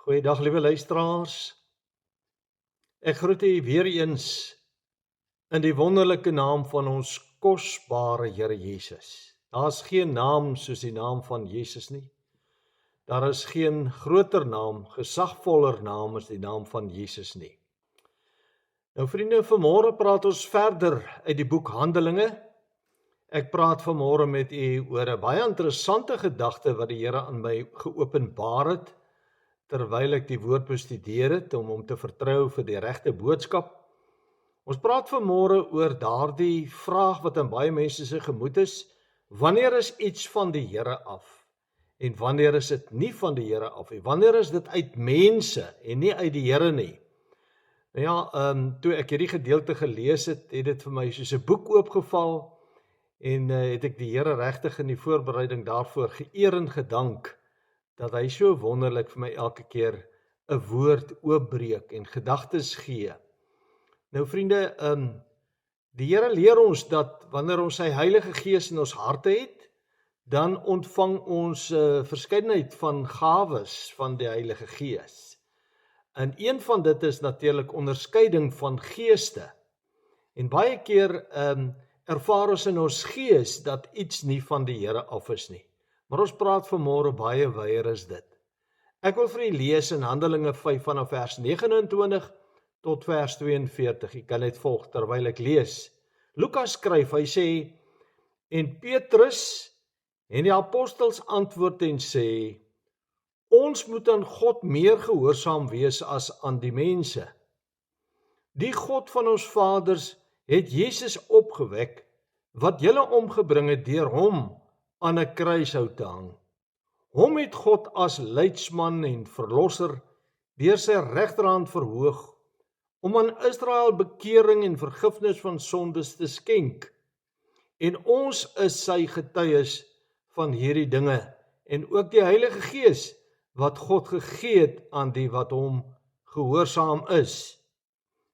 Goeiedag liewe luisteraars. Ek groet u weer eens in die wonderlike naam van ons kosbare Here Jesus. Daar's geen naam soos die naam van Jesus nie. Daar is geen groter naam, gesagvoller naam as die naam van Jesus nie. Nou vriende, vanmôre praat ons verder uit die boek Handelinge. Ek praat vanmôre met u oor 'n baie interessante gedagte wat die Here aan my geopenbaar het, terwyl ek die woord bestudeer het, om hom te vertrou vir die regte boodskap. Ons praat vanmôre oor daardie vraag wat in baie mense se gemoed is: wanneer is iets van die Here af? En wanneer is dit nie van die Here af nie? Wanneer is dit uit mense en nie uit die Here nie? Nou ja, toe ek hierdie gedeelte gelees het, het dit vir my soos 'n boek oopgeval, en het ek die Here regtig in die voorbereiding daarvoor geëer en gedank, dat hy so wonderlik vir my elke keer 'n woord oopbreek en gedagtes gee. Nou vriende, die Here leer ons dat wanneer ons sy Heilige Gees in ons harte het, dan ontvang ons verskeidenheid van gawes van die Heilige Gees. En een van dit is natuurlik onderskeiding van geeste. En baie keer ervaar ons in ons gees dat iets nie van die Here af is nie. Maar ons praat vanmôre baie wyer as dit. Ek wil vir u lees in Handelinge 5 vanaf vers 29 tot vers 42. U kan net volg terwyl ek lees. Lukas skryf, hy sê: en Petrus en die apostels antwoord en sê: ons moet aan God meer gehoorsaam wees as aan die mense. Die God van ons vaders het Jesus opgewek, wat julle omgebring het deur hom aan 'n kruishout te hang. Hom het God as leidsman en verlosser deur sy regterhand verhoog, om aan Israel bekering en vergifnis van sondes te skenk. En ons is sy getuies van hierdie dinge, en ook die Heilige Gees wat God gegee het aan die wat hom gehoorsaam is.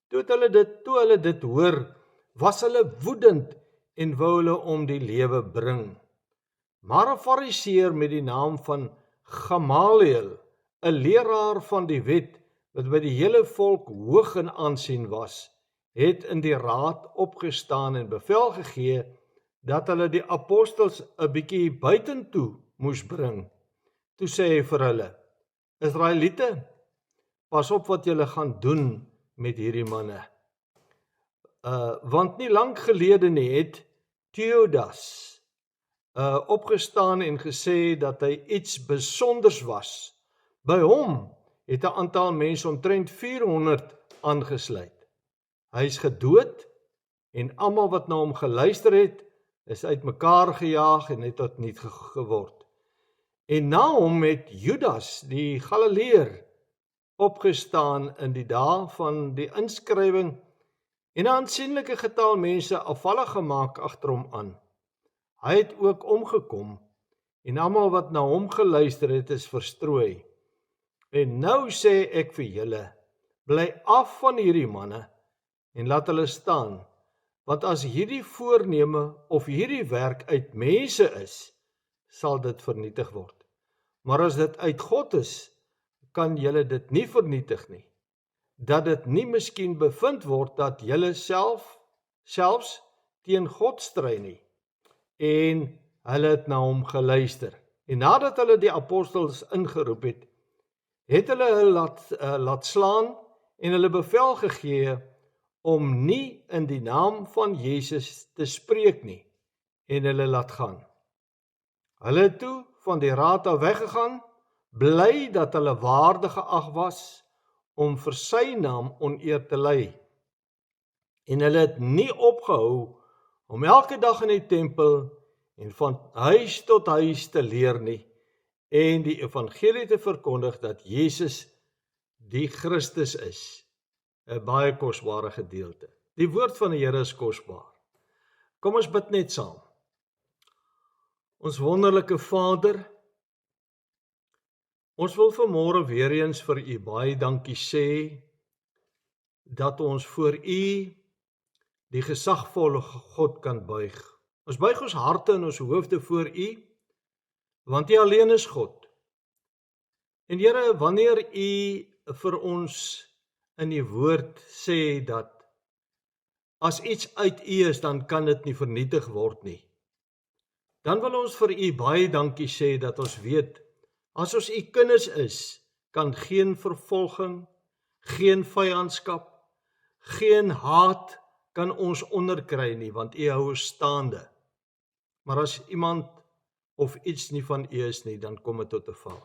Toe hulle dit hoor, was hulle woedend en wou hulle om die lewe bring. Maar 'n Fariseer met die naam van Gamaliel, 'n leraar van die wet, wat by die hele volk hoog in aansien was, het in die raad opgestaan en bevel gegee dat hulle die apostels 'n bietjie buitentoe moes bring. Toe sê hy vir hulle: Israeliete, pas op wat julle gaan doen met hierdie manne. Want nie lank gelede nie het Theudas opgestaan en gesê dat hy iets besonders was. By hom het 'n aantal mense omtrent 400 aangesluit. Hy is gedood en almal wat na hom geluister het, is uitmekaar gejaag en het tot niet geword. En na hom het Judas die Galileër opgestaan in die dae van die inskrywing en 'n aansienlike getal mense afvallig gemaak agter hom aan. Hy het ook omgekom en almal wat na hom geluister het is verstrooi. En nou sê ek vir julle, bly af van hierdie manne en laat hulle staan, want as hierdie voorneme of hierdie werk uit mense is, sal dit vernietig word. Maar as dit uit God is, kan julle dit nie vernietig nie, dat dit nie miskien bevind word dat julle selfs teen God stry nie. En hulle het na hom geluister. En nadat hulle die apostels ingeroep het, het hulle laat slaan en hulle bevel gegee om nie in die naam van Jesus te spreek nie, en hulle laat gaan. Hulle het toe van die raad af weggegaan, bly dat hulle waardig geag was om vir sy naam oneer te ly. En hulle het nie opgehou om elke dag in die tempel en van huis tot huis te leer nie, en die evangelie te verkondig dat Jesus die Christus is. 'n baie kosbare gedeelte. Die woord van die Here is kosbaar. Kom ons bid net saam. Ons wonderlike Vader, ons wil vanmôre weer eens vir u baie dankie sê, dat ons voor u, die gesagvolle God, kan buig. Ons buig ons harte en ons hoofde voor u, want u alleen is God. En Here, wanneer U vir ons in die woord sê dat as iets uit U is, dan kan dit nie vernietig word nie. Dan wil ons vir U baie dankie sê dat ons weet, as ons U kinders is, kan geen vervolging, geen vyandskap, geen haat kan ons onderkry nie, want U hou ons staande. Maar as iemand of iets nie van U is nie, dan kom dit tot 'n val.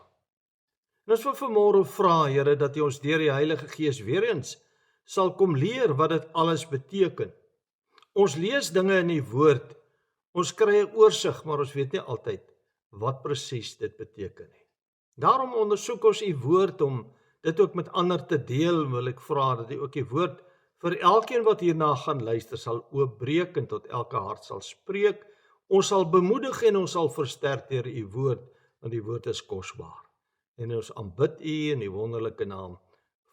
En ons wil vanmôre vra, Here, dat U ons deur die Heilige Gees weer eens sal kom leer wat dit alles beteken. Ons lees dinge in die woord, ons kry 'n oorsig, maar ons weet nie altyd wat presies dit beteken nie. Daarom ondersoek ons U woord om dit ook met ander te deel, wil ek vra dat U ook die woord vir elkeen wat hierna gaan luister sal oopbreek en tot elke hart sal spreek. Ons sal bemoedig en ons sal versterk deur U woord, want die woord is kosbaar. En ons aanbid U in die wonderlike naam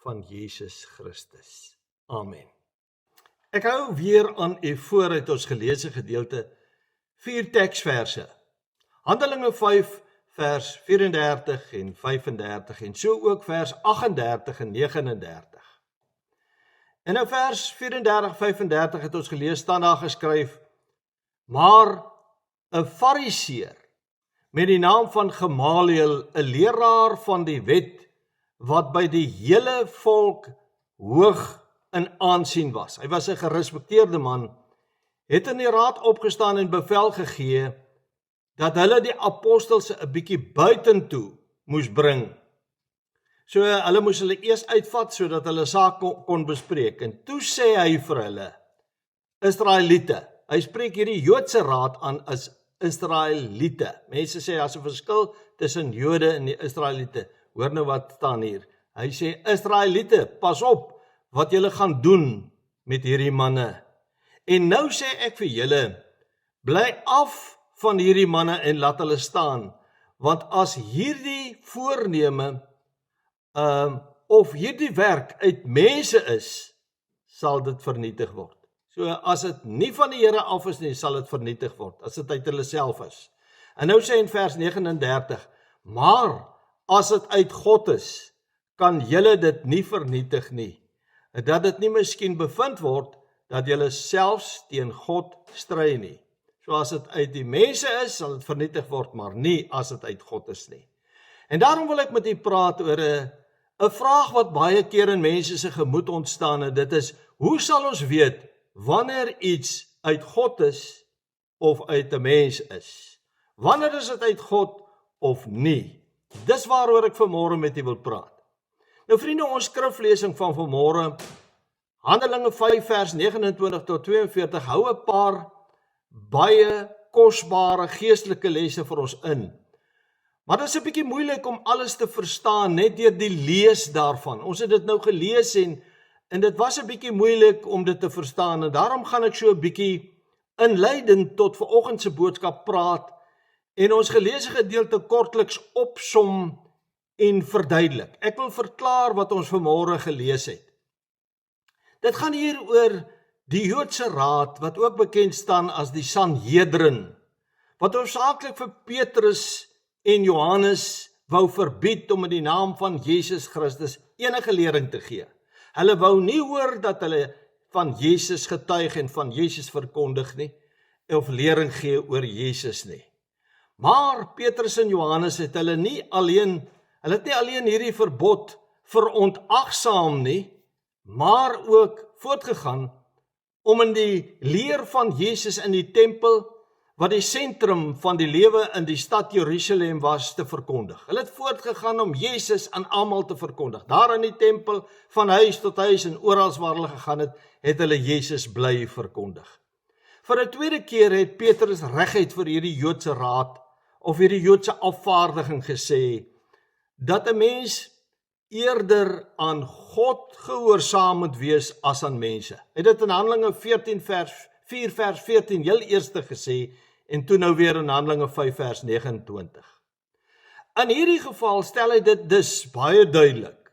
van Jesus Christus. Amen. Ek hou weer aan U voor uit ons geleesde gedeelte 4 teksverse. Handelinge 5 vers 34 en 35 en so ook vers 38 en 39. En in vers 34-35 het ons gelees, staan daar geskryf, maar 'n Fariseer met die naam van Gamaliel, 'n leraar van die wet, wat by die hele volk hoog in aansien was. Hy was 'n gerespekteerde man, het in die raad opgestaan en bevel gegee dat hulle die apostels 'n bietjie buitentoe moes bring. So hulle moes hulle eers uitvat sodat hulle saak kon bespreek. En toe sê hy vir hulle, Israeliete, hy spreek hierdie Joodse raad aan as Israeliete. Mense sê daar's 'n verskil tussen Jode en die Israeliete. Hoor nou wat staan hier. Hy sê, Israeliete, pas op wat julle gaan doen met hierdie manne. En nou sê ek vir julle, bly af van hierdie manne en laat hulle staan, want as hierdie voorneme of hierdie werk uit mense is, sal dit vernietig word. So as dit nie van die Here af is nie, sal dit vernietig word, as dit uit hulle self is. En nou sê in vers 39, maar as dit uit God is, kan julle dit nie vernietig nie, dat dit nie miskien bevind word, dat julle selfs teen God stry nie. So as dit uit die mense is, sal dit vernietig word, maar nie as dit uit God is nie. En daarom wil ek met u praat oor 'n vraag wat baie keer in mense se gemoed ontstaan, en dit is, hoe sal ons weet wanneer iets uit God is of uit 'n mens is? Wanneer is dit uit God of nie? Dis waaroor ek vanmôre met u wil praat. Nou vriende, ons skriflesing van vanmôre, Handelinge 5 vers 29 tot 42, hou 'n paar baie kosbare geestelike lesse vir ons in. Maar dit is 'n bietjie moeilik om alles te verstaan net deur die lees daarvan. Ons het dit nou gelees en dit was 'n bietjie moeilik om dit te verstaan, en daarom gaan ek so 'n bietjie inleidend tot vanoggend se boodskap praat en ons geleesde gedeelte kortliks opsom en verduidelik. Ek wil verklaar wat ons vanmôre gelees het. Dit gaan hier oor die Joodse raad, wat ook bekend staan as die Sanhedrin, wat hoofsaaklik vir Petrus en Johannes wou verbied om in die naam van Jesus Christus enige lering te gee. Hulle wou nie hoor dat hulle van Jesus getuig en van Jesus verkondig nie, of lering gee oor Jesus nie. Maar Petrus en Johannes het hulle het nie alleen hierdie verbod verontagsaam nie, maar ook voortgegaan om in die leer van Jesus in die tempel, wat die sentrum van die lewe in die stad Jerusalem was, te verkondig. Hulle het voortgegaan om Jesus aan almal te verkondig. Daar in die tempel, van huis tot huis en oral waar hulle gegaan het hulle Jesus bly verkondig. Vir 'n tweede keer het Petrus reguit vir hierdie Joodse raad of hierdie Joodse afvaardiging gesê dat 'n mens eerder aan God gehoorsaam moet wees as aan mense. Hy het dit in Handelinge 4 vers 14 heel eerste gesê en toe nou weer in Handelinge 5 vers 29. In hierdie geval stel hy dit dus baie duidelik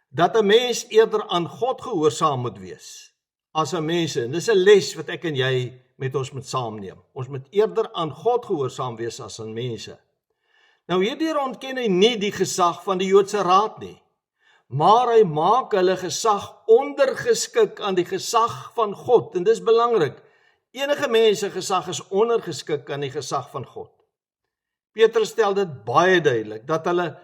dat 'n mens eerder aan God gehoorsaam moet wees as aan mense. En dis 'n les wat ek en jy met ons moet saamneem. Ons moet eerder aan God gehoorsaam wees as aan mense. Nou hierdeur ontken hy nie die gesag van die Joodse Raad nie, maar hy maak hulle gesag ondergeskik aan die gesag van God, en dis belangrik. Enige mens se gesag is ondergeskik aan die gesag van God. Petrus stel dit baie duidelik, dat hulle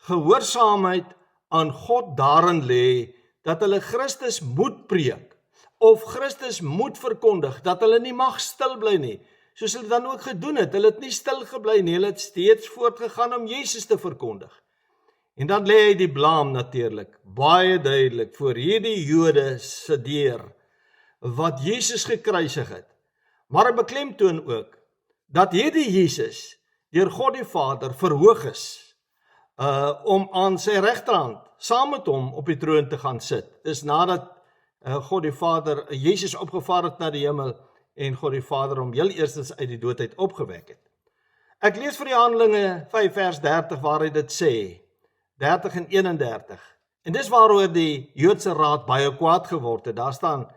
gehoorsaamheid aan God daarin lê, dat hulle Christus moet preek, of Christus moet verkondig, dat hulle nie mag stil bly nie, soos hulle dan ook gedoen het. Hulle het nie stil gebly nie, hulle het steeds voortgegaan om Jesus te verkondig. En dan lê hy die blaam natuurlik, baie duidelik, voor hierdie Jode se deur, wat Jesus gekruisig het. Maar hy beklemtoon ook, dat hierdie Jesus, deur God die Vader, verhoog is, om aan sy regterhand, saam met hom op die troon te gaan sit. Dis nadat God die Vader, Jesus opgevaar het na die hemel, en God die Vader hom heel eerstens uit die dood uit opgewek het. Ek lees vir die Handelinge 5 vers 30 waar hy dit sê, 30 en 31. En dis waaroor die Joodse Raad baie kwaad geword het. Daar staan,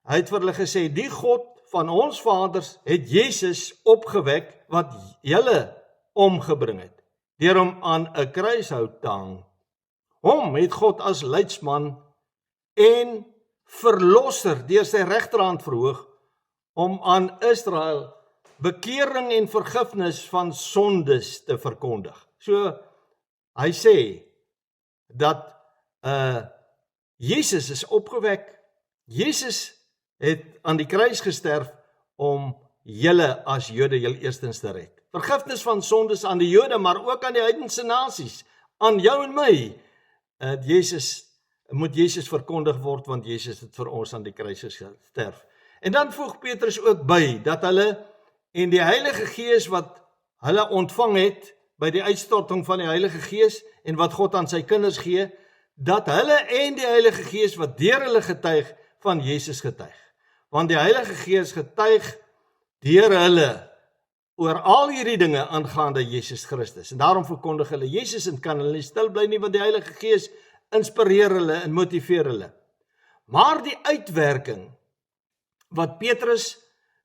hy het vir hulle gesê, die God van ons vaders het Jesus opgewek wat julle omgebring het, deur hom aan 'n kruishout te hang. Hom het God as leidsman en verlosser deur sy regterhand verhoog, om aan Israel bekering en vergifnis van sondes te verkondig. So, hy sê, dat Jesus is opgewek, Jesus het aan die kruis gesterf, om julle as Jode heel eerstens te red. Vergifnis van sondes aan die Jode, maar ook aan die heidense nasies, aan jou en my. Moet Jesus verkondig word, want Jesus het vir ons aan die kruis gesterf. En dan voeg Petrus ook by, dat hulle en die Heilige Gees wat hulle ontvang het, by die uitstorting van die Heilige Gees, en wat God aan sy kinders gee, dat hulle en die Heilige Gees wat deur hulle getuig, van Jesus getuig. Want die Heilige Gees getuig deur hulle, oor al hierdie dinge aangaande Jesus Christus. En daarom verkondig hulle Jesus, en kan hulle nie stil bly nie, want die Heilige Gees inspireer hulle en motiveer hulle. Maar die uitwerking, wat Petrus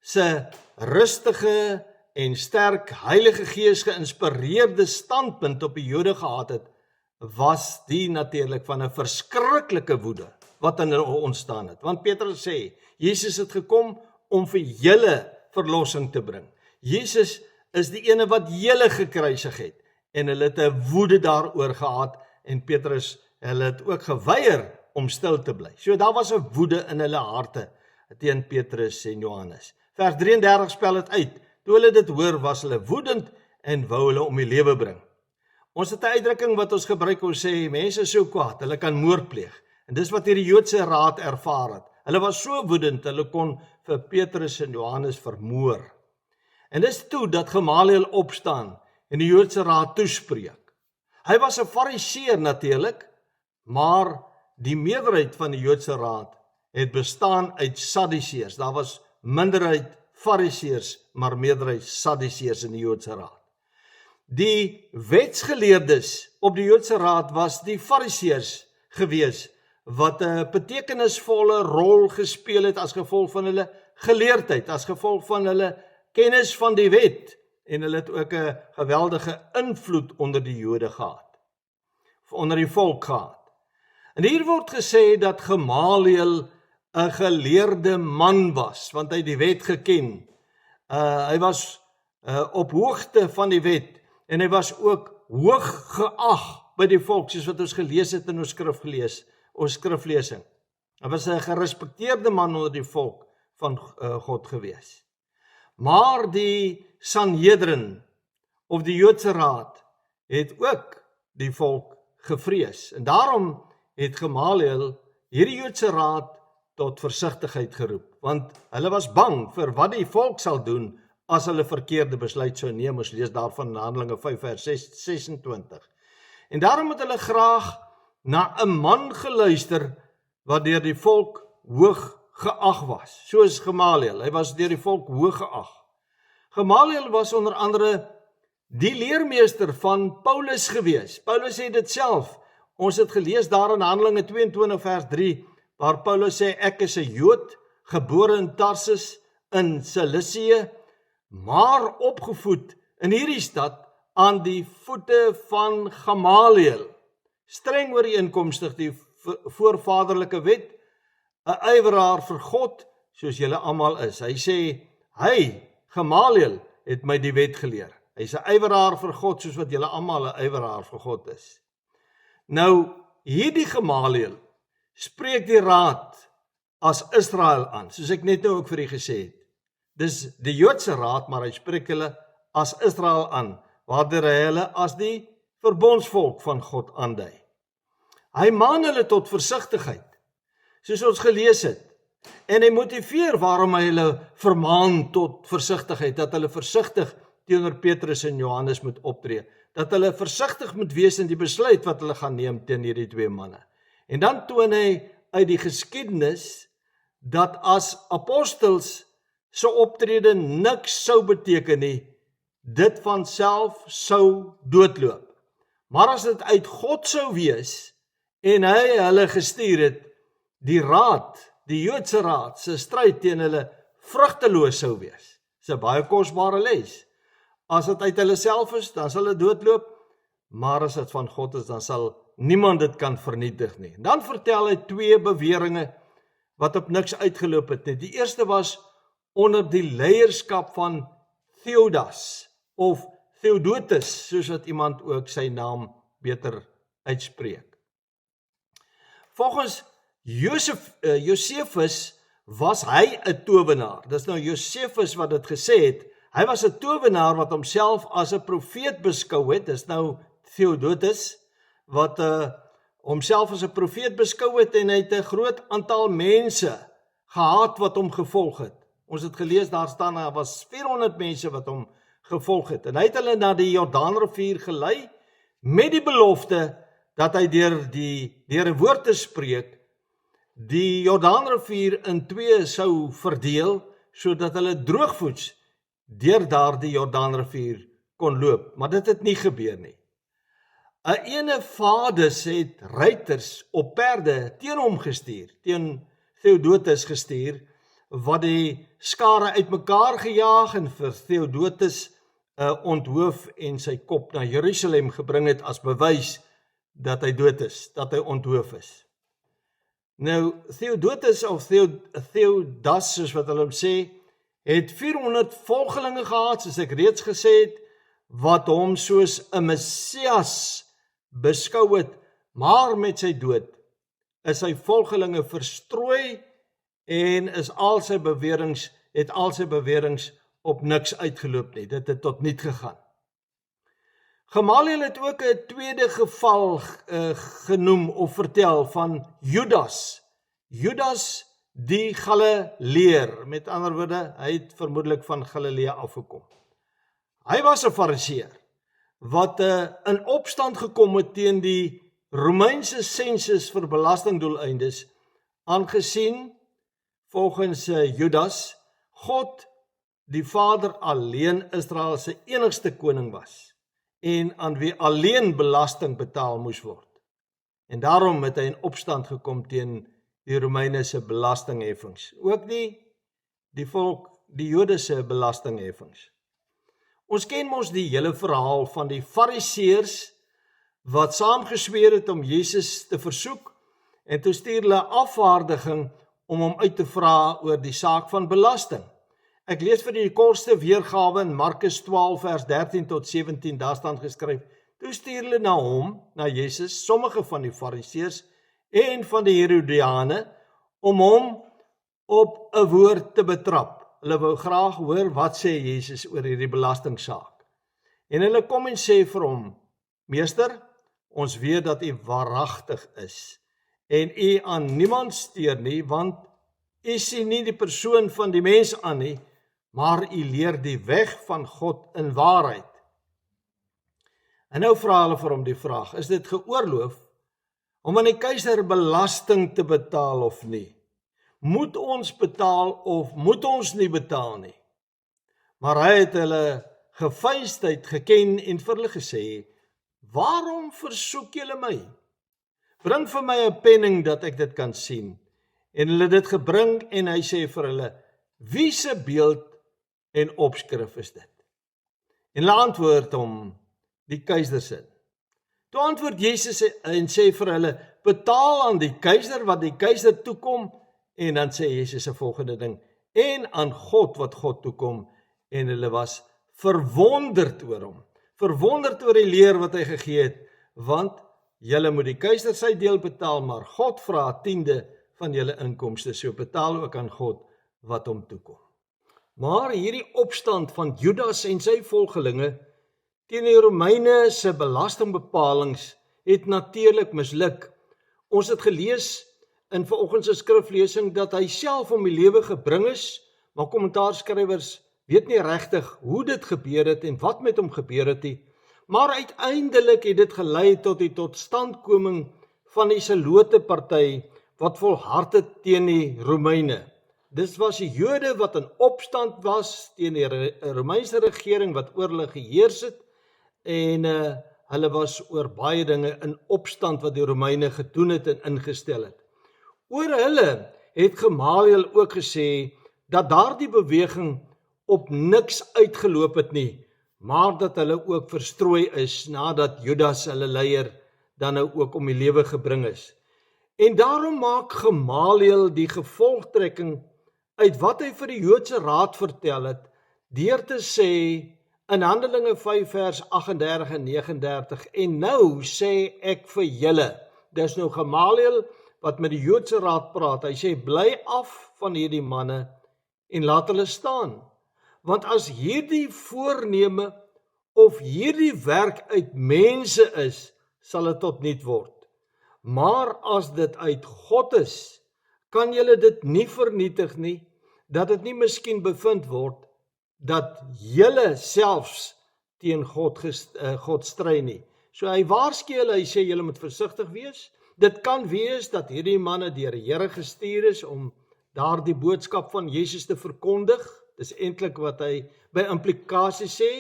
se rustige en sterk Heilige Gees geïnspireerde standpunt op die Jode gehad het, was die natuurlik van 'n verskriklike woede, wat in hulle ontstaan het. Want Petrus sê, Jesus het gekom om vir julle verlossing te bring. Jesus is die ene wat julle gekruisig het, en hulle het 'n woede daaroor gehad, en Petrus, hulle het ook geweier om stil te bly. So daar was 'n woede in hulle harte, teen Petrus en Johannes. Vers 33 spel dit uit, toe hulle dit hoor, was hulle woedend, en wou hulle om die lewe bring. Ons het 'n uitdrukking wat ons gebruik, ons sê, mense is so kwaad, hulle kan moord pleeg. En dis wat hierdie Joodse Raad ervaar het. Hulle was so woedend, hulle kon vir Petrus en Johannes vermoor. En dis toe dat Gamaliel opstaan en die Joodse Raad toespreek. Hy was 'n Fariseer natuurlik, maar die meerderheid van die Joodse Raad het bestaan uit Sadduseërs. Daar was minderheid Fariseërs, maar meerderheid Sadduseërs in die Joodse Raad. Die wetsgeleerdes op die Joodse Raad was die Fariseërs gewees, wat 'n betekenisvolle rol gespeel het as gevolg van hulle geleerdheid, as gevolg van hulle kennis van die wet, en hulle het ook 'n geweldige invloed onder die Jode gehad, onder die volk gehad. En hier word gesê dat Gamaliel 'n geleerde man was, want hy het die wet geken. Hy was op hoogte van die wet, en hy was ook hoog geag by die volk, soos wat ons gelees het in ons skriflesing. Hy was 'n gerespekteerde man onder die volk van God gewees. Maar die Sanhedrin, of die Joodse Raad, het ook die volk gevrees. En daarom het Gamaliel hierdie Joodse Raad tot versigtigheid geroep, want hulle was bang vir wat die volk sal doen as hulle verkeerde besluit sou neem. Ons lees daarvan in Handelinge 5 vers 26. En daarom het hulle graag na 'n man geluister wat deur die volk hoog geag was, soos Gamaliel. Hy was deur die volk hoog geag. Gamaliel was onder andere die leermeester van Paulus gewees. Paulus sê dit self. Ons het gelees daar in Handelinge 22 vers 3, waar Paulus sê, ek is 'n Jood, gebore in Tarsus in Cilicië, maar opgevoed in hierdie stad aan die voete van Gamaliel, streng ooreenkomstig die voorvaderlike wet, 'n ywerhaar vir God, soos julle almal is. Hy sê, Gamaliel, het my die wet geleer. Hy's 'n ywerhaar vir God, soos wat julle almal 'n ywerhaar vir God is. Nou, hierdie Gamaliel spreek die raad as Israel aan, soos ek net nou ook vir u gesê het. Dis die Joodse raad, maar hy spreek hulle as Israel aan, waardeur hy hulle as die verbondsvolk van God aandui. Hy maan hulle tot versigtigheid, soos ons gelees het, en hy motiveer waarom hy hulle vermaan tot versigtigheid, dat hulle versigtig teenoor Petrus en Johannes moet optree, dat hulle versigtig moet wees in die besluit wat hulle gaan neem teen hierdie twee manne. En dan toon hy uit die geskiedenis dat as apostels se optrede niks sou beteken nie, dit van self sou doodloop. Maar as dit uit God sou wees en hy hulle gestuur het, die raad, die Joodse raad, se stryd teen hulle vrugteloos sou wees. Dis 'n baie kosbare les. As dit uit hulle self is, dan sal dit doodloop, maar as dit van God is, dan sal niemand dit kan vernietig nie. Dan vertel hy twee beweringe wat op niks uitgeloop het nie. Die eerste was onder die leierskap van Theudas of Theodotus, soos wat iemand ook sy naam beter uitspreek. Volgens Josefus was hy 'n towenaar. Dis nou Josefus wat dit gesê het. Hy was 'n towenaar wat homself as 'n profeet beskou het. Dis nou Theodotus wat homself as 'n profeet beskou het, en hy het 'n groot aantal mense gehad wat hom gevolg het. Ons het gelees, daar staan, daar was 400 mense wat hom gevolg het. En hy het hulle na die Jordaanrivier gelei met die belofte dat hy deur 'n woord te spreek, die Jordaanrivier in twee sou verdeel, sodat hulle droogvoets deur daardie Jordaanrivier kon loop. Maar dit het nie gebeur nie. 'n ene Fades het ruiters op perde teen hom gestuur, teen Theodotus gestuur, wat die skare uitmekaar gejaag en vir Theodotus onthoof en sy kop na Jerusalem gebring het as bewys dat hy dood is, dat hy onthoof is. Nou, Theodotus of Theudas, soos wat hulle hom sê, het 400 volgelinge gehad, soos ek reeds gesê het, wat hom soos 'n Messias beskou het, maar met sy dood is sy volgelinge verstrooi en het al sy beweringe op niks uitgeloop nie. Dit het tot niet gegaan. Gamaliel het ook 'n tweede geval genoem of vertel van Judas. Judas die Galileer, met ander woorde, hy het vermoedelik van Galilea afgekom. Hy was 'n Fariseer wat in opstand gekom het teen die Romeinse sensus vir belastingdoeleindes, aangesien volgens Judas God die Vader alleen Israel se enigste koning was en aan wie alleen belasting betaal moes word. En daarom het hy in opstand gekom teen die Romeine se belastingheffings, ook nie die volk, die Jode se belastingheffings. Ons ken mos die hele verhaal van die Fariseërs wat saamgesweer het om Jesus te versoek, en toe stuur hulle afvaardiging om hom uit te vra oor die saak van belasting. Ek lees vir die kortste weergawe in Markus 12 vers 13 tot 17, daar staan geskryf, toe stuur hulle na hom, na Jesus, sommige van die Fariseërs en van die Herodiane, om hom op 'n woord te betrap. Hulle wou graag hoor wat sê Jesus oor hierdie belastingsaak. En hulle kom en sê vir hom, Meester, ons weet dat u waaragtig is en u aan niemand steur nie, want u sien nie die persoon van die mens aan nie, maar u leer die weg van God in waarheid. En nou vra hulle vir hom die vraag, is dit geoorloof om aan die keiser belasting te betaal of nie? Moet ons betaal of moet ons nie betaal nie? Maar hy het hulle geveinsdheid geken en vir hulle gesê, waarom versoek julle my? Bring vir my 'n penning dat ek dit kan sien. En hulle het dit gebring en hy sê vir hulle, wie se beeld en opskrif is dit? En hulle antwoord hom, die keiser sin? Toe antwoord Jesus en sê vir hulle, betaal aan die keiser wat die keiser toekom, en dan sê Jesus 'n volgende ding, en aan God wat God toekom, en hulle was verwonderd oor hom, verwonderd oor die leer wat hy gegee het, want julle moet die keiser sy deel betaal, maar God vra 10de van julle inkomste, so betaal ook aan God wat hom toekom. Maar hierdie opstand van Judas en sy volgelinge teen die Romeine se belastingbepalings het natuurlik misluk. Ons het gelees in vanoggend se skriflesing dat hy self om die lewe gebring is, maar kommentaarskrywers weet nie regtig hoe dit gebeur het en wat met hom gebeur het nie. Maar uiteindelik het dit gelei tot die totstandkoming van die Zelote party wat volhard het teen die Romeine. Dit was die Jode wat in opstand was teen die Romeinse regering wat oor hulle geheers het, en hulle was oor baie dinge in opstand wat die Romeine gedoen het en ingestel het. Oor hulle het Gamaliel ook gesê dat daardie beweging op niks uitgeloop het nie, maar dat hulle ook verstrooi is nadat Judas hulle leier dan nou ook om die lewe gebring is. En daarom maak Gamaliel die gevolgtrekking uit wat hy vir die Joodse Raad vertel het, deur te sê in Handelinge 5 vers 38 en 39, en nou sê ek vir julle, dis nou Gamaliel wat met die Joodse Raad praat, hy sê, bly af van hierdie manne en laat hulle staan, want as hierdie voorneme of hierdie werk uit mense is, sal dit tot niet word. Maar as dit uit God is, kan julle dit nie vernietig nie, dat dit nie miskien bevind word, dat julle selfs teen God stry nie. So hy waarsku hulle, hy sê julle moet versigtig wees. Dit kan wees dat hierdie manne deur die Here gestuur is om daardie boodskap van Jesus te verkondig. Dis eintlik wat hy by implikasie sê.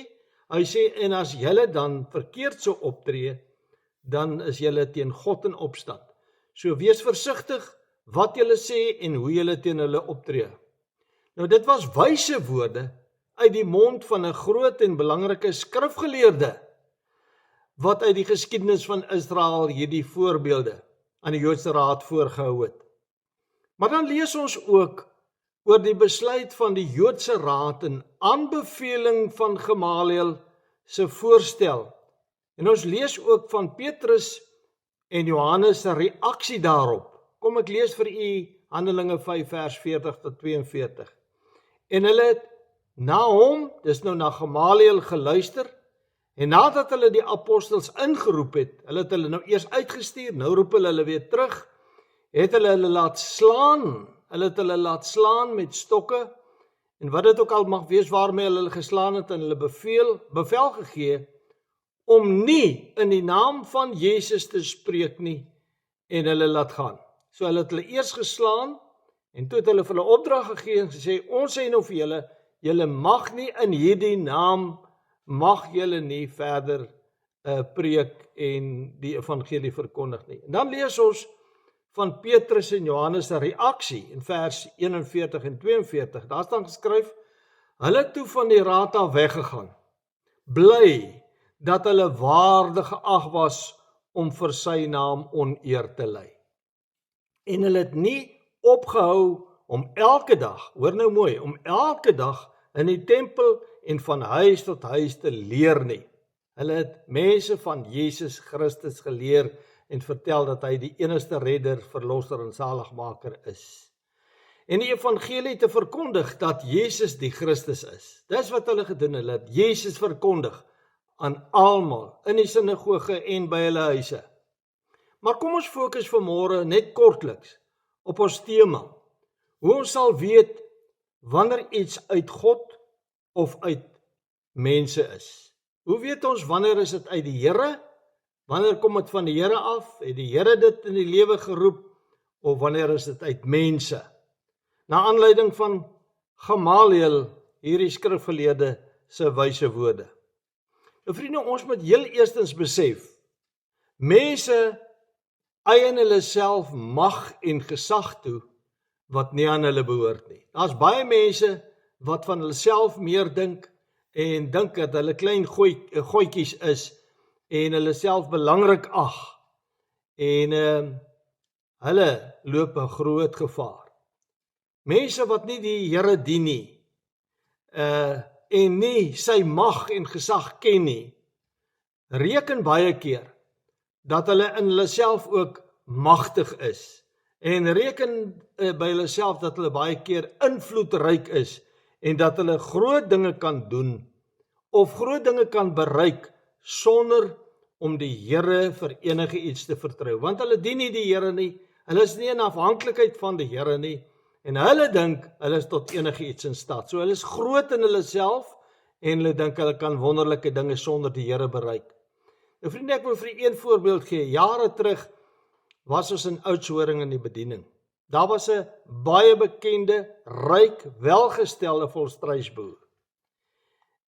Hy sê, en as julle dan verkeerd sou optree, dan is julle teen God in opstand. So wees versigtig wat julle sê en hoe julle teen hulle optree. Nou dit was wyse woorde uit die mond van 'n groot en belangrike skrifgeleerde, wat uit die geskiedenis van Israel hierdie voorbeelde aan die Joodse Raad voorgehou het. Maar dan lees ons ook oor die besluit van die Joodse Raad en aanbeveling van Gamaliel se voorstel. En ons lees ook van Petrus en Johannes se reaksie daarop. Kom ek lees vir u Handelinge 5 vers 40 tot 42. En hulle het na hom, dis nou na Gamaliel geluister, en nadat hulle die apostels ingeroep het, hulle het hulle nou eers uitgestuur, nou roep hulle weer terug, het hulle laat slaan met stokke, en wat dit ook al mag wees waarmee hulle geslaan het, en hulle bevel gegee, om nie in die naam van Jesus te spreek nie, en hulle laat gaan. So hulle het hulle eers geslaan, en toe het hulle vir hulle opdrag gegee, en gesê, ons sê nou vir julle mag nie in hierdie naam, mag julle nie verder preek en die evangelie verkondig nie. En dan lees ons van Petrus en Johannes se reaksie in vers 41 en 42. Daar staan geskryf, hulle het toe van die raad af weggegaan, bly dat hulle waardig geag was om vir sy naam oneer te ly. En hulle het nie opgehou om elke dag, hoor nou mooi, om elke dag in die tempel en van huis tot huis te leer nie. Hulle het mense van Jesus Christus geleer en vertel dat hy die enigste redder, verlosser en zaligmaker is. En die evangelie te verkondig dat Jesus die Christus is. Dis wat hulle gedoen, hulle het Jesus verkondig aan almal, in die sinagoge en by hulle huise. Maar kom ons fokus vanmôre net kortliks op ons tema. Hoe ons sal weet wanneer iets uit God of uit mense is. Hoe weet ons wanneer is dit uit die Here? Wanneer kom dit van die Here af? Het die Here dit in die lewe geroep? Of wanneer is dit uit mense? Na aanleiding van Gamaliel, hierdie skrifgeleerde se wyse woorde. Nou vriende, ons moet heel eerstens besef, mense eien hulle self mag en gesag toe, wat nie aan hulle behoort nie. Daar's baie mense wat van hulle self meer dink, en dink dat hulle klein gooitjies is, en hulle self belangrik ag en hulle loop 'n groot gevaar. Mense wat nie die Here dien nie, en nie sy mag en gesag ken nie, reken baie keer dat hulle in hulle self ook magtig is en reken by hulle self dat hulle baie keer invloedryk is en dat hulle groot dinge kan doen of groot dinge kan bereik sonder om die Here vir enige iets te vertrou, want hulle dien nie die Here nie, hulle is nie in afhanklikheid van die Here nie, en hulle dink hulle is tot enige iets in staat. So hulle is groot in hulle self en hulle dink hulle kan wonderlike dinge sonder die Here bereik. Nou vriende, ek wil vir een voorbeeld gee. Jare terug was ons in Oudtshoorn in die bediening. Daar was 'n baie bekende, ryk, welgestelde volstruisboer.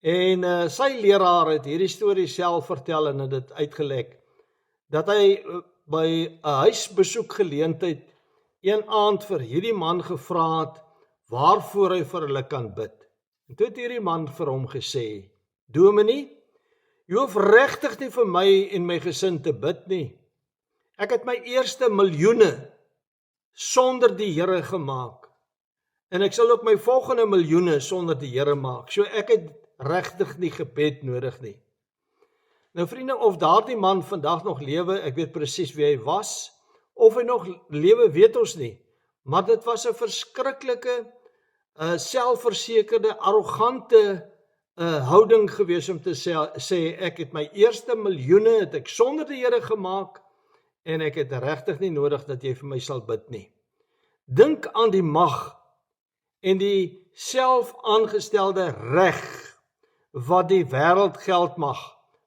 En sy leraar het hierdie storie self vertel en het dit uitgelek, dat hy by 'n huisbesoekgeleentheid een aand vir hierdie man gevra het, waarvoor hy vir hulle kan bid. En toe het hierdie man vir hom gesê, Dominee, jy hoef regtig nie vir my en my gesin te bid nie. Ek het my eerste miljoene sonder die Here gemaak. En ek sal ook my volgende miljoene sonder die Here maak. So ek het regtig nie gebed nodig nie. Nou vriende, of daardie man vandag nog lewe, ek weet presies wie hy was, of hy nog lewe, weet ons nie. Maar dit was 'n verskriklike, selfversekerde, arrogante houding gewees om te sê, ek het my eerste miljoene, het ek sonder die Here gemaak, en ek het regtig nie nodig dat jy vir my sal bid nie. Dink aan die mag en die self aangestelde reg wat die wêreld geld mag,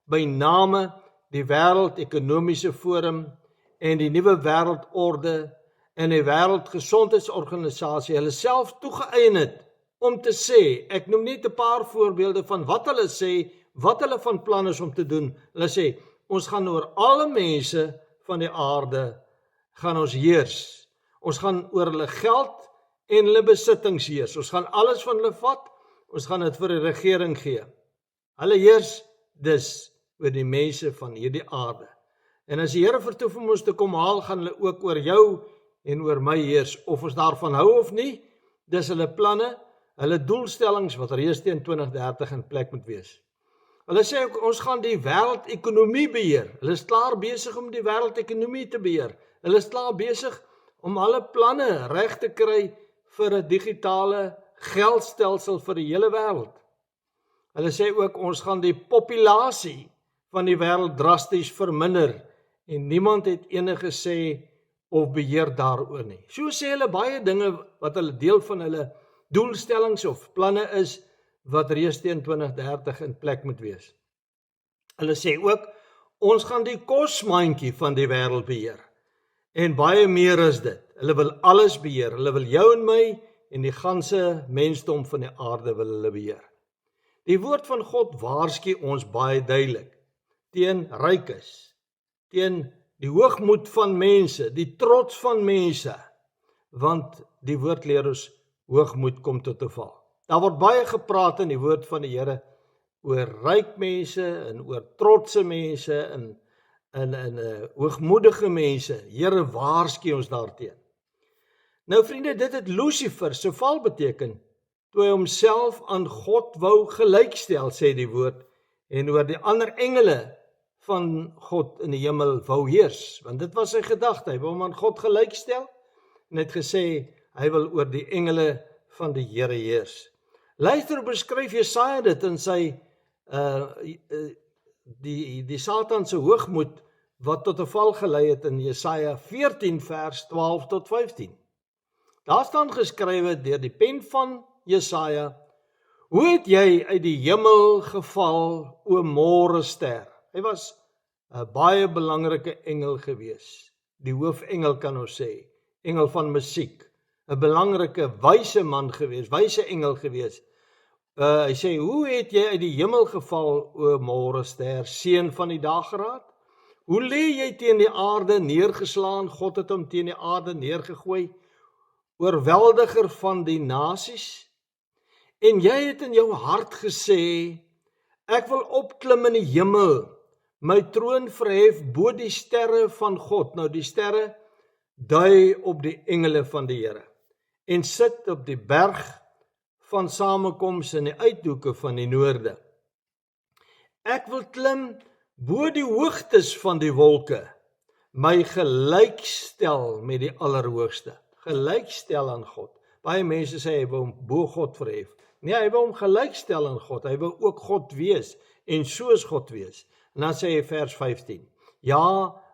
by name die Wêreld Ekonomiese Forum en die Nuwe Wêreldorde en die Wêreldgesondheidsorganisasie hulle self toegeëien het om te sê, ek noem net 'n paar voorbeelde van wat hulle sê, wat hulle van plan is om te doen. Hulle sê, ons gaan oor alle mense van die aarde gaan ons heers. Ons gaan oor hulle geld en hulle besittings heers. Ons gaan alles van hulle vat, ons gaan dit vir die regering gee. Hulle heers dus oor die mense van hierdie aarde. En as die Here vertoef om ons te kom haal, gaan hulle ook oor jou en oor my heers, of ons daarvan hou of nie. Dis hulle planne, hulle doelstellings wat reeds teen 2030 in plek moet wees. Hulle sê ook, ons gaan die wêreldekonomie beheer. Hulle is klaar besig om die wêreldekonomie te beheer. Hulle is klaar besig om alle planne reg te kry vir 'n digitale geldstelsel vir die hele wêreld. Hulle sê ook, ons gaan die populasie van die wêreld drasties verminder en niemand het enige sê of beheer daaroor nie. So sê hulle baie dinge wat hulle deel van hulle doelstellings of planne is wat reeds teen 2030 in plek moet wees. Hulle sê ook, ons gaan die kosmandjie van die wêreld beheer. En baie meer is dit. Hulle wil alles beheer. Hulle wil jou en my en die ganse mensdom van die aarde wil hulle beheer. Die woord van God waarsku ons baie duidelik teen rykes, teen die hoogmoed van mense, die trots van mense, want die woord leer ons hoogmoed kom tot 'n val. Daar word baie gepraat in die woord van die Here oor ryk mense en oor trotse mense en hoogmoedige mense. Here waarsku ons daarteen. Nou vriende, dit het Lucifer se val beteken, toe hy homself aan God wou gelykstel, sê die woord, en oor die ander engele van God in die hemel wou heers, want dit was sy gedagte, hy wou hom aan God gelykstel, en het gesê, hy wil oor die engele van die Here heers. Luister hoe beskryf Jesaja dit in sy die Satan se hoogmoed wat tot 'n val gelei het in Jesaja 14 vers 12 tot 15. Daar staan geskrywe deur die pen van Jesaja: Hoe het jy uit die hemel geval, o môrester? Hy was 'n baie belangrike engel gewees. Die hoofengel kan ons sê, engel van musiek, 'n belangrike wyse man gewees, wyse engel gewees. Hy sê, hoe het jy uit die hemel geval, o môrester, seun van die dageraad? Hoe lê jy teen die aarde neergeslaan? God het hom teen die aarde neergegooi, oorweldiger van die nasies. En jy het in jou hart gesê, ek wil opklim in die hemel, my troon verhef bo die sterre van God. Nou die sterre dui op die engele van die Here en sit op die berg van samekoms in die uithoeke van die noorde. Ek wil klim bo die hoogtes van die wolke, my gelykstel met die Allerhoogste. Gelykstel aan God. Baie mense sê hy wil hom bo God verhef. Nee, hy wil hom gelykstel aan God. Hy wil ook God wees en soos God wees. En dan sê hy vers 15. Ja,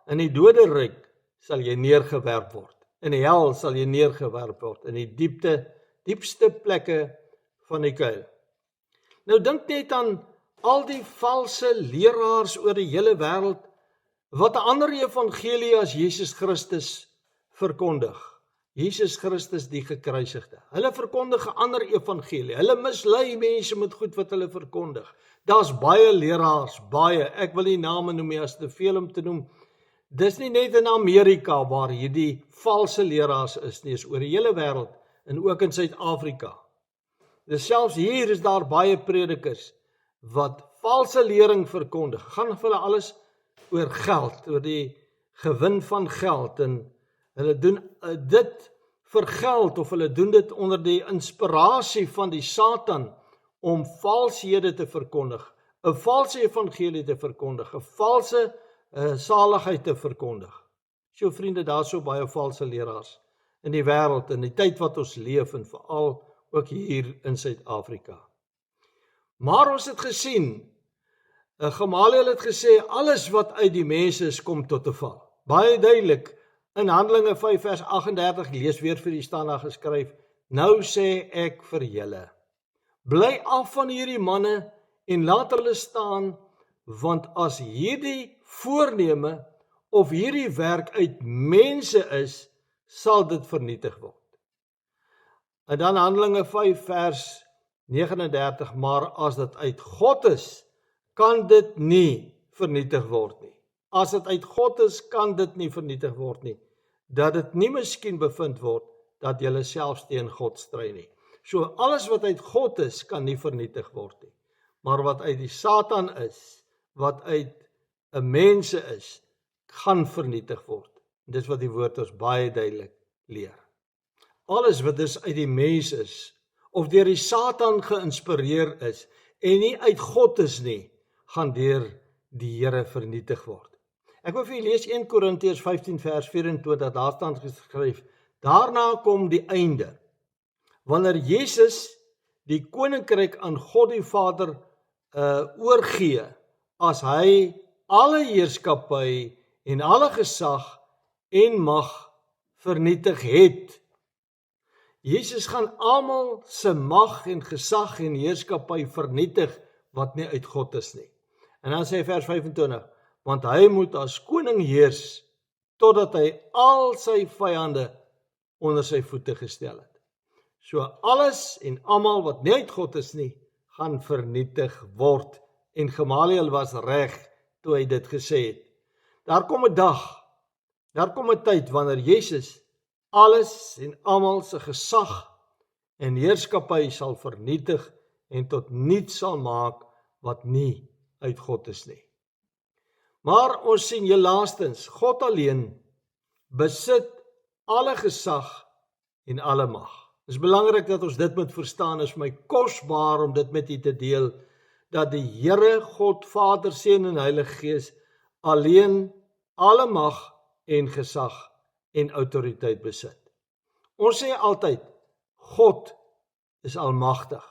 in die doderyk sal jy neergewerp word. In die hel sal jy neergewerp word. In die diepste plekke van die kuil. Nou dink net aan al die valse leraars oor die hele wêreld wat 'n ander evangelie as Jesus Christus verkondig. Jesus Christus die gekruisigde. Hulle verkondig 'n ander evangelie. Hulle mislei mense met goed wat hulle verkondig. Daar's baie leraars, baie. Ek wil nie name noem nie, as te veel om te noem. Dis nie net in Amerika waar hierdie valse leraars is nie, is oor die hele wêreld en ook in Suid-Afrika. Dus selfs hier is daar baie predikers wat valse lering verkondig. Gaan vir hulle alles oor geld, oor die gewin van geld, en hulle doen dit vir geld, of hulle doen dit onder die inspirasie van die Satan om valshede te verkondig, 'n valse evangelie te verkondig, 'n valse saligheid te verkondig. So vriende, daar is so baie valse leraars in die wêreld, in die tyd wat ons leef, en veral ook hier in Suid-Afrika. Maar ons het gesien, Gamaliel het gesê, alles wat uit die mense is, kom tot 'n val. Baie duidelik, in Handelinge 5 vers 38, lees weer vir die staan daar geskryf, nou sê ek vir julle, bly af van hierdie manne en laat hulle staan, want as hierdie voorneme of hierdie werk uit mense is, sal dit vernietig word. En dan Handelinge 5 vers 39, maar as dit uit God is, kan dit nie vernietig word nie. As dit uit God is, kan dit nie vernietig word nie. Dat dit nie miskien bevind word, dat julle selfs teen God stry nie. So alles wat uit God is, kan nie vernietig word nie. Maar wat uit die Satan is, wat uit 'n mense is, gaan vernietig word. Dis wat die woord ons baie duidelik leer. Alles wat dus uit die mens is, of deur die Satan geïnspireer is, en nie uit God is nie, gaan deur die Here vernietig word. Ek wil vir julle lees 1 Korintiërs 15 vers 24, daar staan geskryf, daarna kom die einde, wanneer Jesus die koninkryk aan God die Vader oorgee, as hy alle heerskappy en alle gesag en mag vernietig het. Jesus gaan almal se mag en gesag en heerskappy vernietig wat nie uit God is nie. En dan sê vers 25, want hy moet as koning heers, totdat hy al sy vyande onder sy voete gestel het. So alles en almal wat nie uit God is nie, gaan vernietig word. En Gamaliel was reg toe hy dit gesê het. Daar kom 'n dag, daar kom 'n tyd wanneer Jesus alles en almal se gesag en heerskappy sal vernietig en tot niets sal maak wat nie uit God is nie. Maar ons sien hier laastens, God alleen besit alle gesag en alle mag. Het is belangrik dat ons dit moet verstaan, is vir my kosbaar om dit met u te deel, dat die Here, God, Vader, Seun en Heilige Gees alleen alle mag en gesag en autoriteit besit. Ons sê altyd, God is almagtig,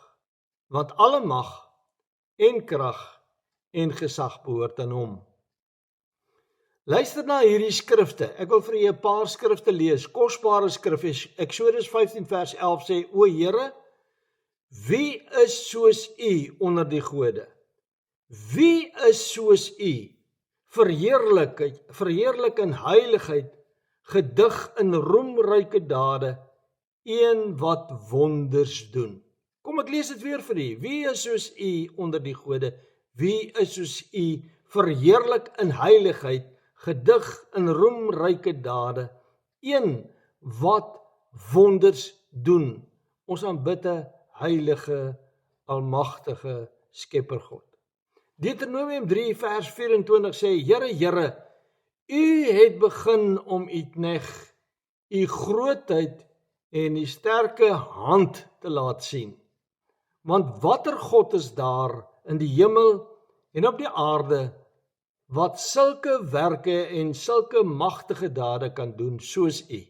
want alle mag en krag en gesag behoort aan hom. Luister na hierdie skrifte, ek wil vir julle 'n paar skrifte lees, kosbare skrif, Eksodus 15 vers 11 sê, o Here, wie is soos u onder die gode? Wie is soos u? Verheerlik in heiligheid, gedig in roemryke dade, een wat wonders doen. Kom ek lees dit weer vir u. Wie is soos u onder die gode? Wie is soos u? Verheerlik in heiligheid, gedig in roemryke dade, een wat wonders doen. Ons aanbid 'n heilige, almagtige Skepper God. Deuteronomium 3 vers 24 sê, Here, Here, U het begin om U knegt, U grootheid en U sterke hand te laat sien. Want watter God is daar in die hemel en op die aarde, wat sulke werke en sulke magtige dade kan doen soos U?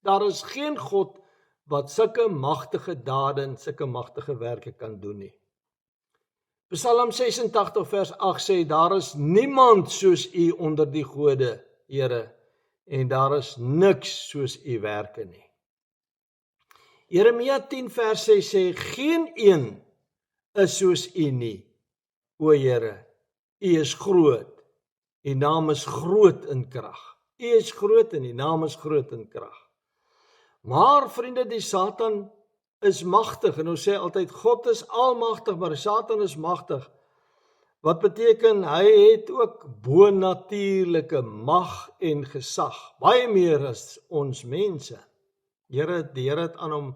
Daar is geen God wat sulke magtige dade en sulke magtige werke kan doen nie. Psalm 86 vers 8 sê, daar is niemand soos U onder die gode, Here, en daar is niks soos U werke nie. Jeremia 10 vers 6 sê, geen een is soos U nie, o Here, U is groot, U naam is groot in krag. U is groot en U naam is groot in krag. Maar vriende, die Satan is magtig, en ons sê altyd, God is almagtig, maar die Satan is magtig. Wat beteken, hy het ook bonatuurlike mag en gesag, baie meer as ons mense. Die Here het aan hom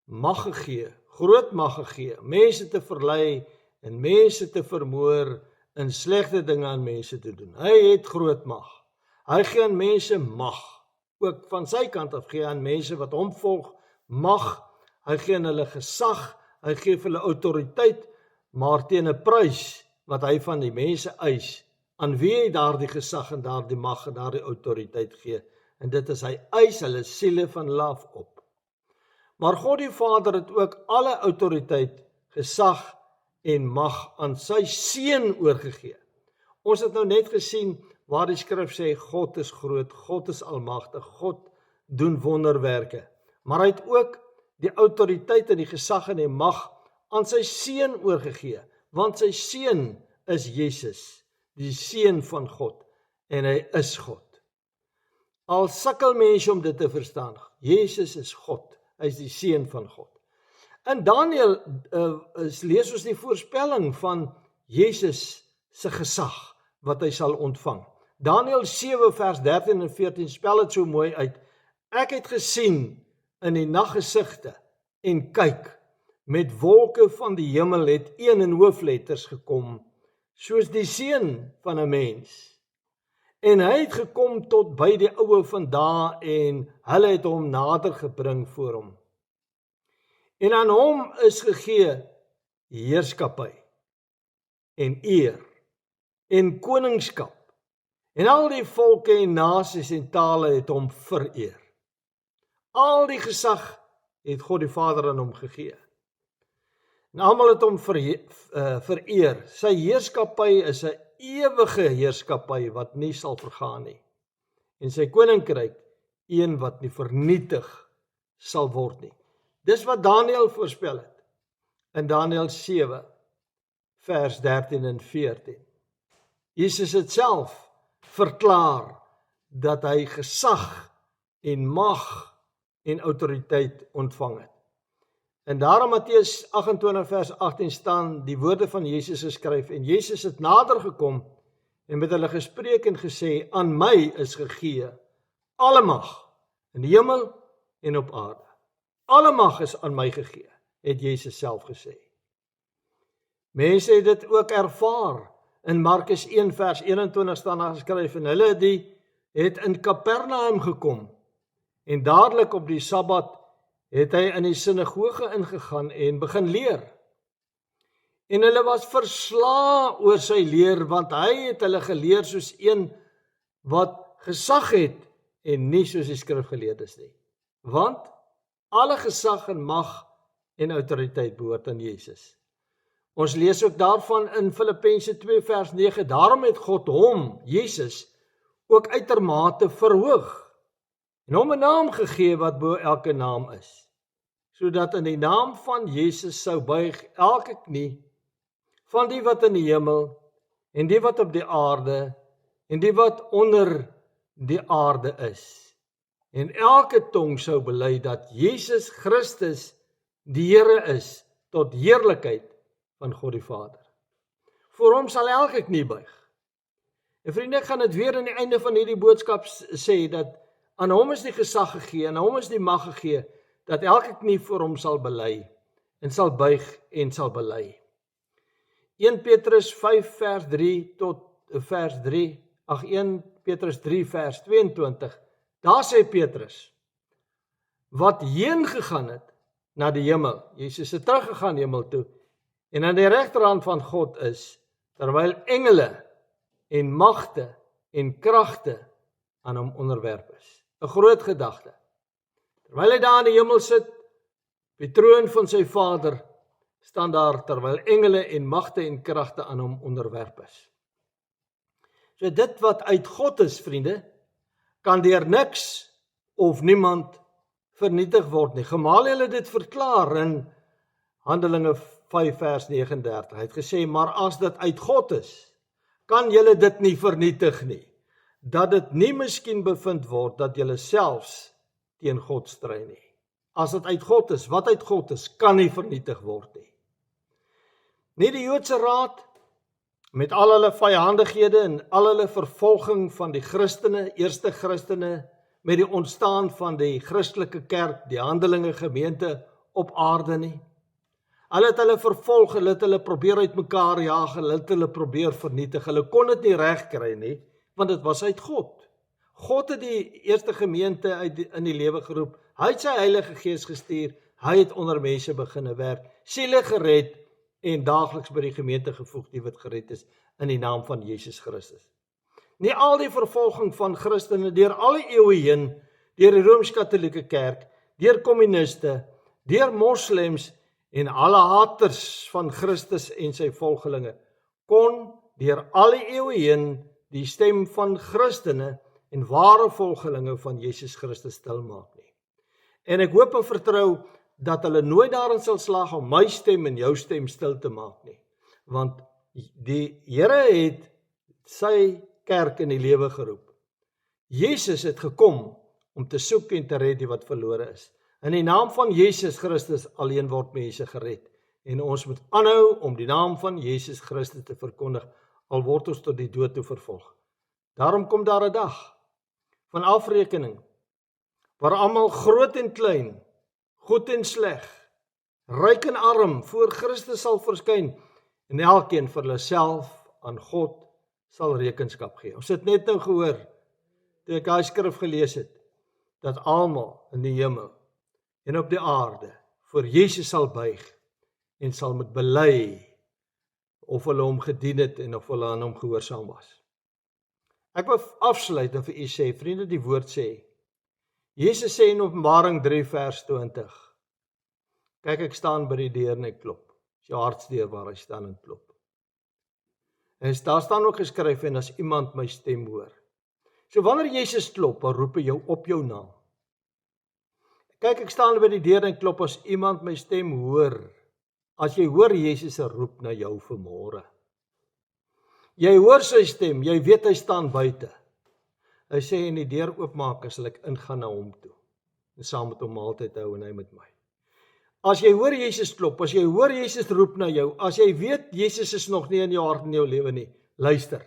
mag gegee, groot mag gegee, mense te verlei en mense te vermoor en slegte dinge aan mense te doen. Hy het groot mag. Hy gee aan mense mag, ook van sy kant af gee aan mense wat hom volg mag. Hy gee aan hulle gesag, hy gee vir hulle autoriteit, maar teen 'n prys wat hy van die mense eis, aan wie hy daardie gesag en daardie mag en daardie autoriteit gee. En dit is, hy eis hulle siele van laf op. Maar God die Vader het ook alle autoriteit, gesag en mag aan sy Seun oorgegee. Ons het nou net gesien waar die skrif sê, God is groot, God is almagtig, God doen wonderwerke. Maar hy het ook die autoriteit en die gesag en die mag aan sy Seun oorgegee, want sy Seun is Jesus, die Seun van God, en hy is God. Al sukkel mense om dit te verstaan, Jesus is God, hy is die Seun van God. In Daniël lees ons die voorspelling van Jesus se gesag, wat hy sal ontvang. Daniël 7 vers 13 en 14 spel dit so mooi uit. Ek het gesien in die naggesigte en kyk, met wolke van die hemel het een in hoofletters gekom, soos die seun van 'n mens. En hy het gekom tot by die oue van dae en hulle het hom nader gebring voor hom. En aan hom is gegee heerskappy en eer en koningskap. En al die volke en nasies en tale het hom vereer. Al die gesag het God die Vader aan hom gegee. En almal het hom vereer. Sy heerskappy is 'n ewige heerskappy wat nie sal vergaan nie. En sy koninkryk een wat nie vernietig sal word nie. Dis wat Daniël voorspel het in Daniël 7 vers 13 en 14. Jesus het self verklaar dat hy gesag en mag en autoriteit ontvang het. En daarom Matteus 28 vers 18 staan die woorde van Jesus geskryf, en Jesus het nader gekom en met hulle gespreek en gesê, aan my is gegee alle mag in die hemel en op aarde. Alle mag is aan my gegee, het Jesus self gesê. Mense het dit ook ervaar. In Markus 1 vers 21 staan daar geskryf, en hulle het in Kapernaum gekom, en dadelik op die Sabbat het hy in die sinagoge ingegaan en begin leer. En hulle was verslae oor sy leer, want hy het hulle geleer soos een wat gesag het, en nie soos die skrifgeleerdes nie. Want alle gesag en mag en autoriteit behoort aan Jesus. Ons lees ook daarvan in Filippense 2 vers 9, daarom het God hom, Jesus, ook uitermate verhoog, en hom 'n naam gegee wat bo elke naam is, sodat in die naam van Jesus sou buig elke knie, van die wat in die hemel, en die wat op die aarde, en die wat onder die aarde is, en elke tong sou bely dat Jesus Christus die Here is, tot heerlikheid van God die Vader. Voor hom sal elke knie buig. En vriende, ek gaan dit weer aan die einde van hierdie boodskap sê, dat aan hom is die gesag gegee, en aan hom is die mag gegee, dat elke knie voor hom sal bely, en sal buig en sal bely. 1 Petrus 5 vers 3 tot vers 3, 1 Petrus 3 vers 22, daar sê Petrus, wat heen gegaan het na die hemel, Jesus het teruggegaan hemel toe, en aan die regterhand van God is, terwyl engele en magte en kragte aan hom onderwerp is. 'n Groot gedagte. Terwyl hy daar in die hemel sit, op die troon van sy Vader, staan daar terwyl engele en magte en kragte aan hom onderwerp is. So dit wat uit God is, vriende, kan deur niks of niemand vernietig word nie. Gamaliel het dit verklaar in Handelinge 5 vers 39. Hy het gesê, maar as dit uit God is, kan julle dit nie vernietig nie, dat dit nie miskien bevind word dat julle selfs teen God stry nie. As dit uit God is, wat uit God is, kan nie vernietig word nie. Nie die Joodse Raad, met al hulle vyandighede en al hulle vervolging van die Christene, eerste Christene, met die ontstaan van die Christelike kerk, die Handelinge gemeente op aarde nie. Hulle het hulle vervolg, hulle het hulle probeer uit mekaar jaag, hulle het hulle probeer vernietig, hulle kon dit nie reg kry nie, want dit was uit God. God het die eerste gemeente in die lewe geroep, hy het sy Heilige Gees gestuur, hy het onder mense beginne werk, siele gered, en daagliks by die gemeente gevoeg die wat gered is, in die naam van Jesus Christus. Nie al die vervolging van Christene, deur alle eeue heen, deur die Rooms-Katholieke kerk, deur kommuniste, deur moslems, en alle haters van Christus en sy volgelinge, kon deur alle eeue heen die stem van Christene en ware volgelinge van Jesus Christus stilmaak nie. En ek hoop en vertrou dat hulle nooit daarin sal slaag om my stem en jou stem stil te maak nie. Want die Here het sy kerk in die lewe geroep. Jesus het gekom om te soek en te red die wat verlore is. In die naam van Jesus Christus alleen word mense gered. En ons moet aanhou om die naam van Jesus Christus te verkondig, al word ons tot die dood toe vervolg. Daarom kom daar 'n dag van afrekening, waar almal groot en klein, goed en sleg, ryk en arm, voor Christus sal verskyn, en elkeen vir hulle self aan God sal rekenskap gee. Ons het net nou gehoor, toe ek daai skrif gelees het, dat almal in die hemel en op die aarde voor Jesus sal buig en sal moet bely of hulle hom gedien het en of hulle aan hom gehoorsaam was. Ek wil afsluit en vir u sê, vriende, die woord sê, Jesus sê in Openbaring 3 vers 20, kyk, ek staan by die deur en ek klop. Dis jou hartsdeur waar hy staan en klop. En daar staan ook geskryf, en as iemand my stem hoor. So wanneer Jesus klop, dan roep hy jou op jou naam. Kyk, ek staan by die deur en klop, as iemand my stem hoor. As jy hoor Jesus se roep na jou vanmôre. Jy hoor sy stem, jy weet hy staan buite. Hy sê en die deur oopmaak, sal ek ingaan na hom toe. En saam met hom maaltyd hou en hy met my. As jy hoor Jesus klop, as jy hoor Jesus roep na jou, as jy weet Jesus is nog nie in jou hart en jou lewe nie, luister,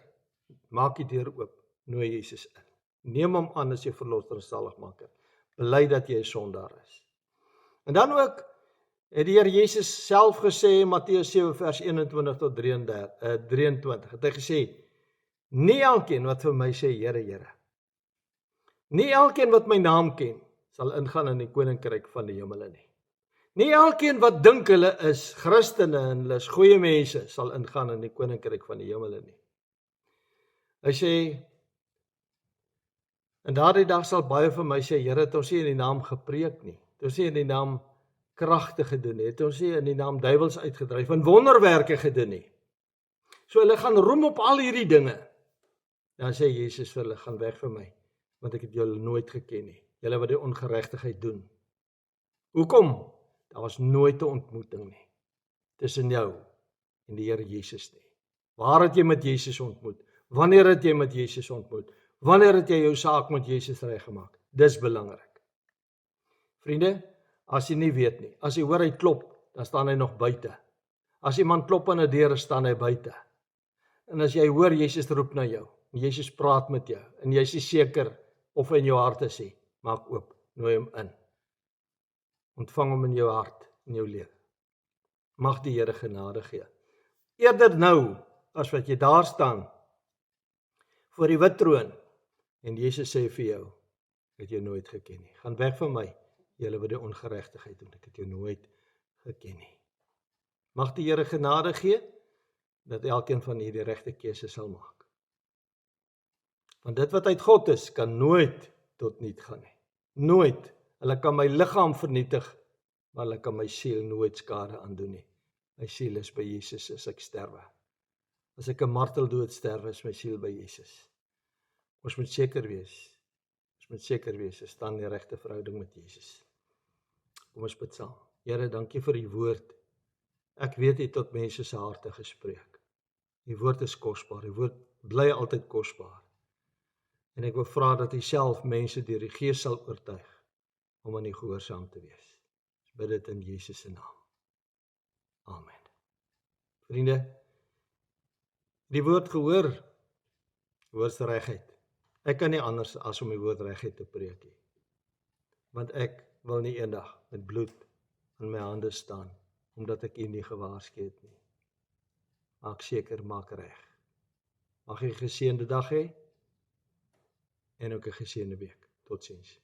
maak die deur oop, nooi Jesus in. Neem hom aan as jou verlosser en saligmaker. Bely dat jy 'n sondaar is. En dan ook het die Here Jesus self gesê in Matteus 7 vers 21 tot 23, het hy gesê, nie elkeen wat vir my sê, Here, Here, nie elkeen wat my naam ken, sal ingaan in die koninkryk van die hemele nie. Nie elkeen wat dink hulle is Christene en hulle is goeie mense, sal ingaan in die koninkryk van die hemele nie. Hy sê, en daardie dag sal baie vir my sê, Here, het ons nie in die naam gepreek nie, het ons nie in die naam kragte gedoen nie, het ons nie in die naam duiwels uitgedryf en wonderwerke gedoen nie. So hulle gaan roem op al hierdie dinge. Dan sê Jesus vir hulle, gaan weg vir my, want ek het julle nooit geken nie, julle wat die ongeregtigheid doen. Hoekom? Daar was nooit 'n ontmoeting nie, tussen jou en die Here Jesus nie. Waar het jy met Jesus ontmoet? Wanneer het jy met Jesus ontmoet? Wanneer het jy jou saak met Jesus reggemaak? Dis belangrik. Vriende, as jy nie weet nie, as jy hoor hy klop, dan staan hy nog buite. As iemand klop aan 'n deur, staan hy buite. En as jy hoor Jesus roep na jou, en Jesus praat met jou, en jy is nie seker of hy in jou hart is nie, maak oop, nooi hom in. Ontvang hom in jou hart, in jou lewe. Mag die Here genade gee. Eerder nou, as wat jy daar staan, voor die wit troon, en Jesus sê vir jou, ek het jou nooit geken nie. Gaan weg van my, julle wat die ongeregtigheid doen, ek het jou nooit geken nie. Mag die Here genade gee, dat elkeen van u die regte keuse sal maak. Want dit wat uit God is, kan nooit tot niet gaan nie. Nooit. Hulle kan my liggaam vernietig, maar hulle kan my siel nooit skade aandoen nie. My siel is by Jesus as ek sterwe. As ek 'n marteldood sterwe, is my siel by Jesus. Ons moet seker wees. Ons moet seker wees, ons staan in die regte verhouding met Jesus. Kom ons bid saam. Here, dankie vir u woord. Ek weet u het tot mense se harte gespreek. Die woord is kosbaar, die woord bly altyd kosbaar. En ek wil vra dat u self mense deur die Gees sal oortuig om aan u gehoorsaam te wees. Ons bid dit in Jesus se naam. Amen. Vriende, die woord gehoor, woordsregheid. Ek kan nie anders as om die woord regheid te preek nie. Want ek wil nie eendag met bloed in my hande staan, omdat ek u nie gewaarsku het nie. Maak seker, maak reg. Mag jy 'n geseënde dag hê en ook 'n geseënde week. Totsiens.